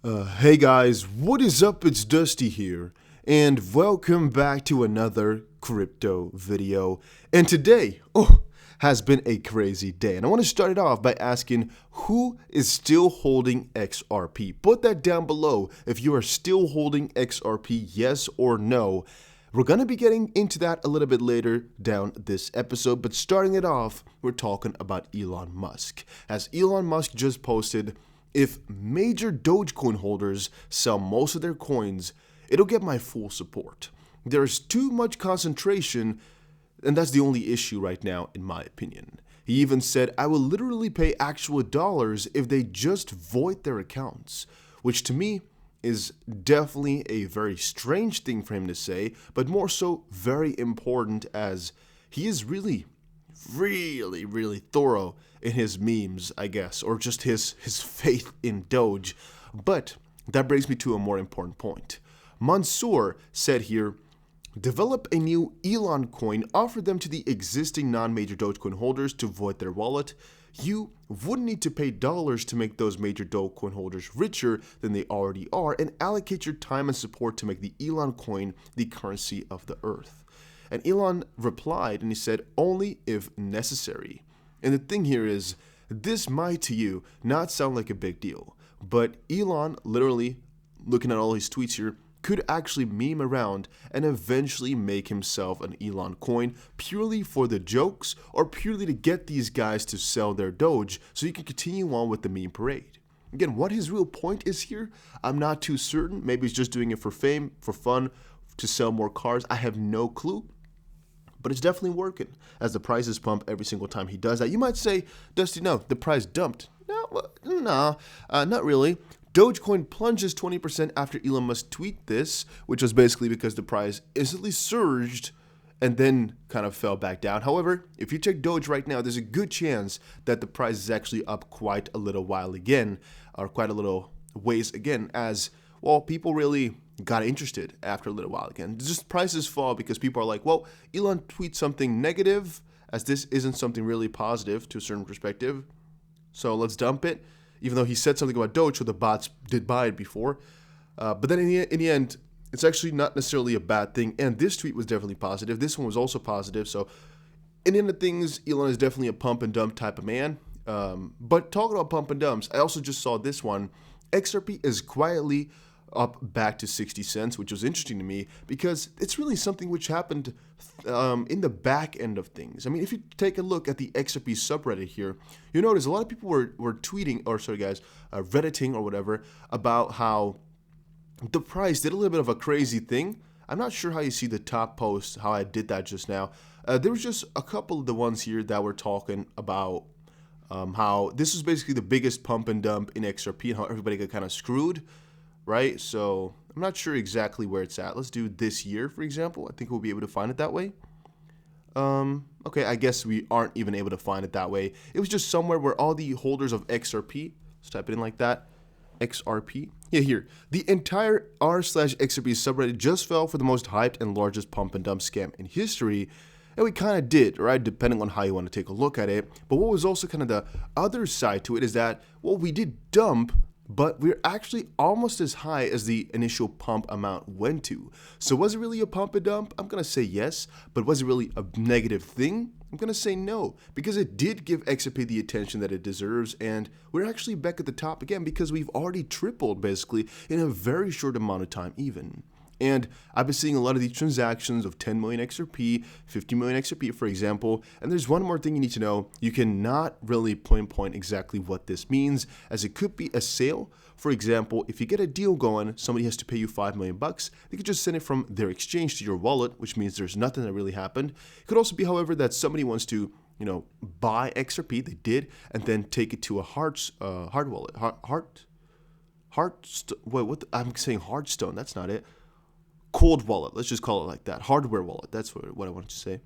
Hey guys, what is up? It's Dusty here, and welcome back to another crypto video. And today, has been a crazy day. And I want to start it off by asking who is still holding XRP? Put that down below if you are still holding XRP, yes or no. We're going to be getting into that a little bit later down this episode, but starting it off, we're talking about Elon Musk. As Elon Musk just posted, if major Dogecoin holders sell most of their coins, it'll get my full support. There's too much concentration, and that's the only issue right now, in my opinion. He even said, I will literally pay actual dollars if they just void their accounts, which to me is definitely a very strange thing for him to say, but more so very important as he is really thorough in his memes, I guess, or just his faith in Doge. But that brings me to a more important point. Mansoor said here, develop a new Elon coin, offer them to the existing non-major Dogecoin holders to void their wallet. You wouldn't need to pay dollars to make those major Dogecoin holders richer than they already are, and allocate your time and support to make the Elon coin the currency of the earth. And Elon replied and he said, only if necessary. And the thing here is, this might to you not sound like a big deal, but Elon, literally looking at all his tweets here, could actually meme around and eventually make himself an Elon coin purely for the jokes or purely to get these guys to sell their Doge so he can continue on with the meme parade. Again, what his real point is here, I'm not too certain. Maybe he's just doing it for fame, for fun, to sell more cars. I have no clue. But it's definitely working as the prices pump every single time he does that. You might say, Dusty, no, the price dumped. No, not really. Dogecoin plunges 20% after Elon Musk tweet this, which was basically because the price instantly surged and then kind of fell back down. However, if you check Doge right now, there's a good chance that the price is actually up quite a little while again, or quite a little ways again, as, well, people really got interested after a little while again. Just prices fall because people are like, well, Elon tweets something negative, as this isn't something really positive to a certain perspective, so let's dump it, even though he said something about Doge, so the bots did buy it before. But then in the end, it's actually not necessarily a bad thing, and this tweet was definitely positive. This one was also positive, so in the end of things, Elon is definitely a pump and dump type of man. But talking about pump and dumps, I also just saw this one. XRP is quietly up back to 60 cents, which was interesting to me because it's really something which happened in the back end of things. I mean, if you take a look at the XRP subreddit here, you notice a lot of people were tweeting, or sorry guys, redditing or whatever, about how the price did a little bit of a crazy thing. I'm not sure how you see the top post, how I did that just now. There was just a couple of the ones here that were talking about how this was basically the biggest pump and dump in XRP and how everybody got kind of screwed. Right, so I'm not sure exactly where it's at. Let's do this year, for example. I think we'll be able to find it that way. Okay, I guess we aren't even able to find it that way. It was just somewhere where all the holders of XRP, let's type it in like that, XRP. Yeah, here. The entire r/XRP subreddit just fell for the most hyped and largest pump and dump scam in history. And we kind of did, right, depending on how you want to take a look at it. But what was also kind of the other side to it is that, well, we did dump, but we're actually almost as high as the initial pump amount went to. So was it really a pump and dump? I'm going to say yes, but was it really a negative thing? I'm going to say no, because it did give XRP the attention that it deserves, and we're actually back at the top again because we've already tripled basically in a very short amount of time even. And I've been seeing a lot of these transactions of 10 million XRP, 50 million XRP, for example. And there's one more thing you need to know. You cannot really pinpoint exactly what this means, as it could be a sale. For example, if you get a deal going, somebody has to pay you $5 million. They could just send it from their exchange to your wallet, which means there's nothing that really happened. It could also be, however, that somebody wants to, buy XRP. They did, and then take it to a hard wallet. I'm saying Hardstone. That's not it. Cold wallet, let's just call it like that. Hardware wallet, that's what I wanted to say.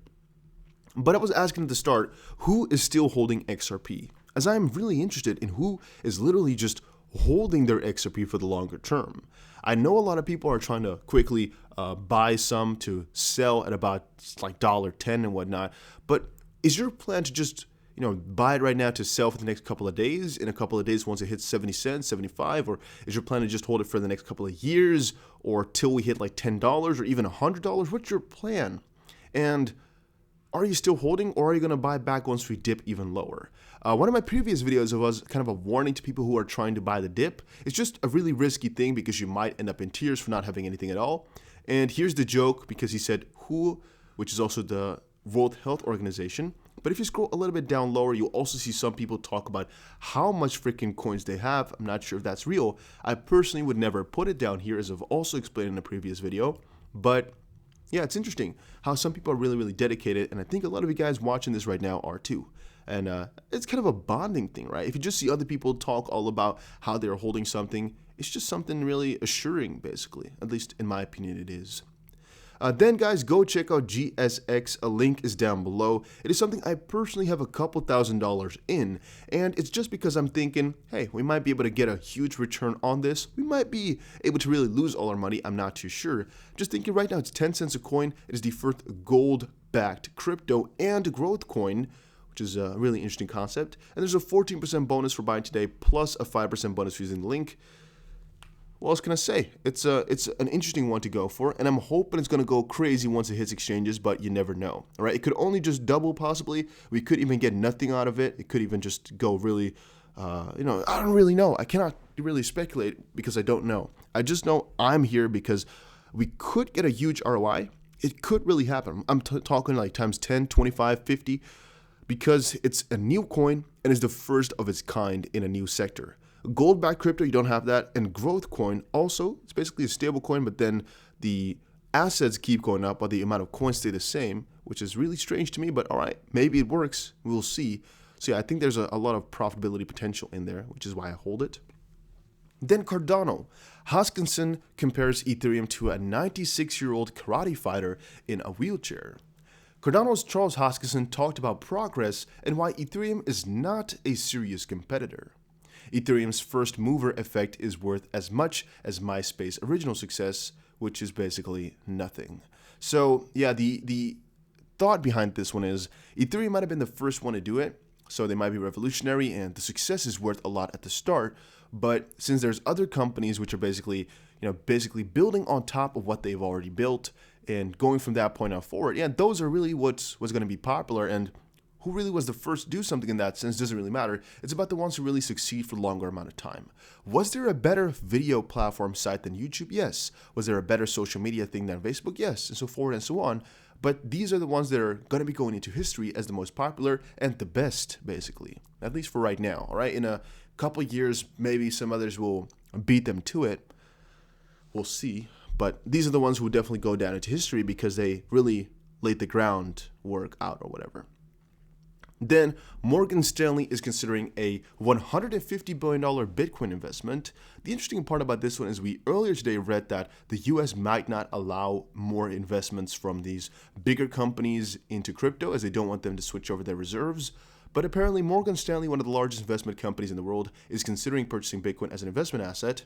But I was asking at the start, who is still holding XRP? As I'm really interested in who is literally just holding their XRP for the longer term. I know a lot of people are trying to quickly buy some to sell at about like $1.10 and whatnot, but is your plan to just buy it right now to sell for the next couple of days? In a couple of days, once it hits 70 cents, 75, or is your plan to just hold it for the next couple of years, or till we hit like $10 or even $100? What's your plan? And are you still holding, or are you going to buy back once we dip even lower? One of my previous videos was kind of a warning to people who are trying to buy the dip. It's just a really risky thing because you might end up in tears for not having anything at all. And here's the joke, because he said WHO, which is also the World Health Organization. But if you scroll a little bit down lower, you'll also see some people talk about how much freaking coins they have. I'm not sure if that's real. I personally would never put it down here, as I've also explained in a previous video. But yeah, it's interesting how some people are really, really dedicated. And I think a lot of you guys watching this right now are too. And it's kind of a bonding thing, right? If you just see other people talk all about how they're holding something, it's just something really assuring, basically. At least in my opinion, it is. Then guys, go check out GSX. A link is down below. It is something I personally have a couple $1,000s in, and it's just because I'm thinking, hey, we might be able to get a huge return on this. We might be able to really lose all our money. I'm not too sure. Just thinking right now, it's 10 cents a coin. It is the first gold-backed crypto and growth coin, which is a really interesting concept. And there's a 14% bonus for buying today, plus a 5% bonus for using the link. What else can I say? It's an interesting one to go for, and I'm hoping it's going to go crazy once it hits exchanges, but you never know. All right, it could only just double possibly. We could even get nothing out of it. It could even just go really, I don't really know. I cannot really speculate because I don't know. I just know I'm here because we could get a huge ROI. It could really happen. I'm talking like times 10, 25, 50, because it's a new coin and is the first of its kind in a new sector. Gold-backed crypto, you don't have that. And growth coin, also, it's basically a stable coin, but then the assets keep going up while the amount of coins stay the same, which is really strange to me, but all right, maybe it works. We'll see. So yeah, I think there's a lot of profitability potential in there, which is why I hold it. Then Cardano. Hoskinson compares Ethereum to a 96-year-old karate fighter in a wheelchair. Cardano's Charles Hoskinson talked about progress and why Ethereum is not a serious competitor. Ethereum's first mover effect is worth as much as MySpace's original success, which is basically nothing. So yeah, the thought behind this one is Ethereum might have been the first one to do it, so they might be revolutionary and the success is worth a lot at the start. But since there's other companies which are basically building on top of what they've already built and going from that point on forward, yeah, those are really what's going to be popular. And who really was the first to do something in that sense doesn't really matter. It's about the ones who really succeed for a longer amount of time. Was there a better video platform site than YouTube? Yes. Was there a better social media thing than Facebook? Yes, and so forth and so on. But these are the ones that are going to be going into history as the most popular and the best, basically, at least for right now. All right, in a couple of years, maybe some others will beat them to it. We'll see. But these are the ones who will definitely go down into history because they really laid the groundwork out or whatever. Then Morgan Stanley is considering a $150 billion Bitcoin investment. The interesting part about this one is we earlier today read that the US might not allow more investments from these bigger companies into crypto as they don't want them to switch over their reserves. But apparently Morgan Stanley, one of the largest investment companies in the world, is considering purchasing Bitcoin as an investment asset.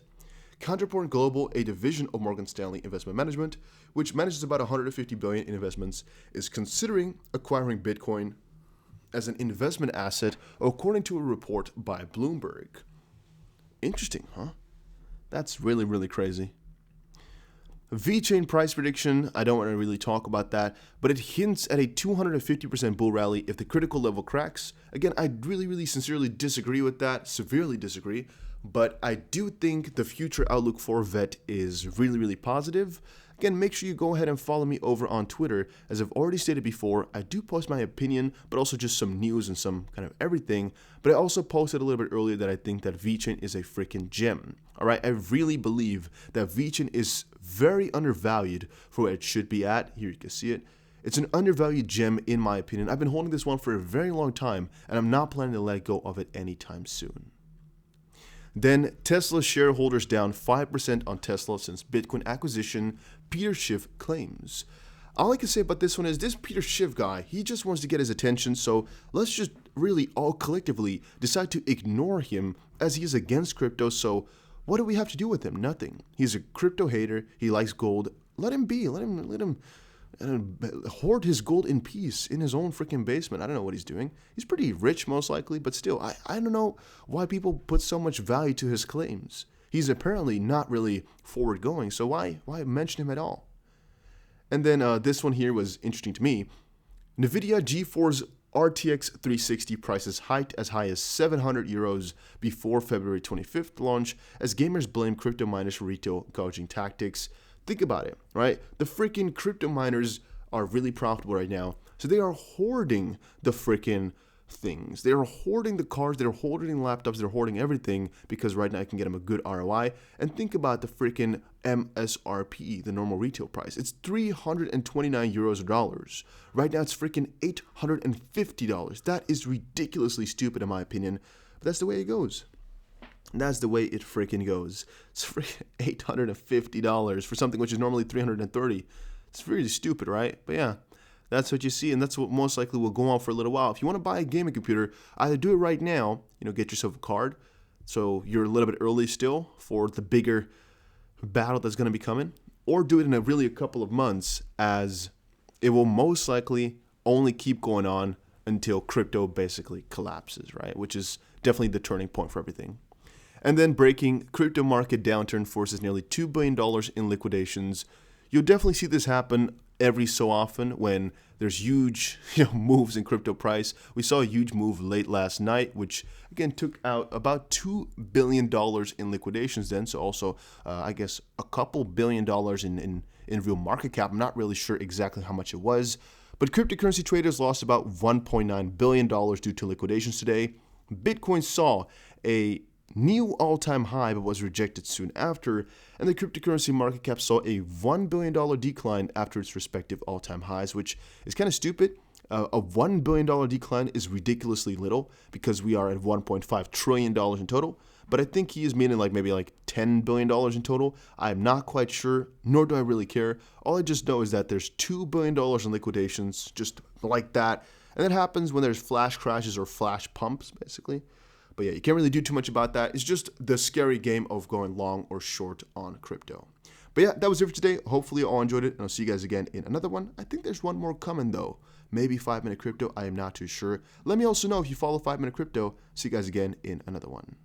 Counterpoint Global, a division of Morgan Stanley Investment Management, which manages about $150 billion in investments, is considering acquiring Bitcoin as an investment asset, according to a report by Bloomberg. Interesting, huh? That's really, really crazy. Vechain price prediction, I don't want to really talk about that, but it hints at a 250% bull rally if the critical level cracks. Again, I really, really sincerely disagree with that, severely disagree, but I do think the future outlook for VET is really, really positive. Again, make sure you go ahead and follow me over on Twitter. As I've already stated before, I do post my opinion, but also just some news and some kind of everything. But I also posted a little bit earlier that I think that Vechain is a freaking gem. All right, I really believe that Vechain is very undervalued for where it should be at. Here you can see it. It's an undervalued gem in my opinion. I've been holding this one for a very long time, and I'm not planning to let go of it anytime soon. Then Tesla shareholders down 5% on Tesla since Bitcoin acquisition, Peter Schiff claims. All I can say about this one is this Peter Schiff guy, he just wants to get his attention, so let's just really all collectively decide to ignore him as he is against crypto. So what do we have to do with him? Nothing. He's a crypto hater. He likes gold. Let him be. Let him and hoard his gold in peace in his own freaking basement. I don't know what he's doing. He's pretty rich, most likely, but still, I don't know why people put so much value to his claims. He's apparently not really forward going, so why mention him at all? And then this one here was interesting to me. NVIDIA GeForce RTX 360 prices hiked as high as 700 euros before February 25th launch as gamers blame crypto miners for retail gouging tactics. Think about it, right? The freaking crypto miners are really profitable right now, so they are hoarding the freaking things. They are hoarding the cars, they're hoarding laptops, they're hoarding everything because right now I can get them a good ROI. And think about the freaking MSRP, the normal retail price. It's 329 euros or dollars. Right now it's freaking $850. That is ridiculously stupid in my opinion, but that's the way it goes. That's the way it freaking goes. It's freaking $850 for something which is normally $330. It's really stupid, right? But yeah, that's what you see, and that's what most likely will go on for a little while. If you want to buy a gaming computer, either do it right now, get yourself a card, so you're a little bit early still for the bigger battle that's going to be coming, or do it in a couple of months, as it will most likely only keep going on until crypto basically collapses, right? Which is definitely the turning point for everything. And then breaking, crypto market downturn forces nearly $2 billion in liquidations. You'll definitely see this happen every so often when there's huge moves in crypto price. We saw a huge move late last night, which again took out about $2 billion in liquidations then. So also, I guess, a couple $1 billion in real market cap. I'm not really sure exactly how much it was. But cryptocurrency traders lost about $1.9 billion due to liquidations today. Bitcoin saw a new all-time high but was rejected soon after, and the cryptocurrency market cap saw a $1 billion decline after its respective all-time highs, which is kind of stupid. A $1 billion decline is ridiculously little because we are at $1.5 trillion in total, but I think he is meaning maybe $10 billion in total. I'm not quite sure, nor do I really care. All I just know is that there's $2 billion in liquidations, just like that, and that happens when there's flash crashes or flash pumps, basically. But yeah, you can't really do too much about that. It's just the scary game of going long or short on crypto. But yeah, that was it for today. Hopefully you all enjoyed it, and I'll see you guys again in another one. I think there's one more coming though. Maybe 5 Minute Crypto. I am not too sure. Let me also know if you follow 5 Minute Crypto. See you guys again in another one.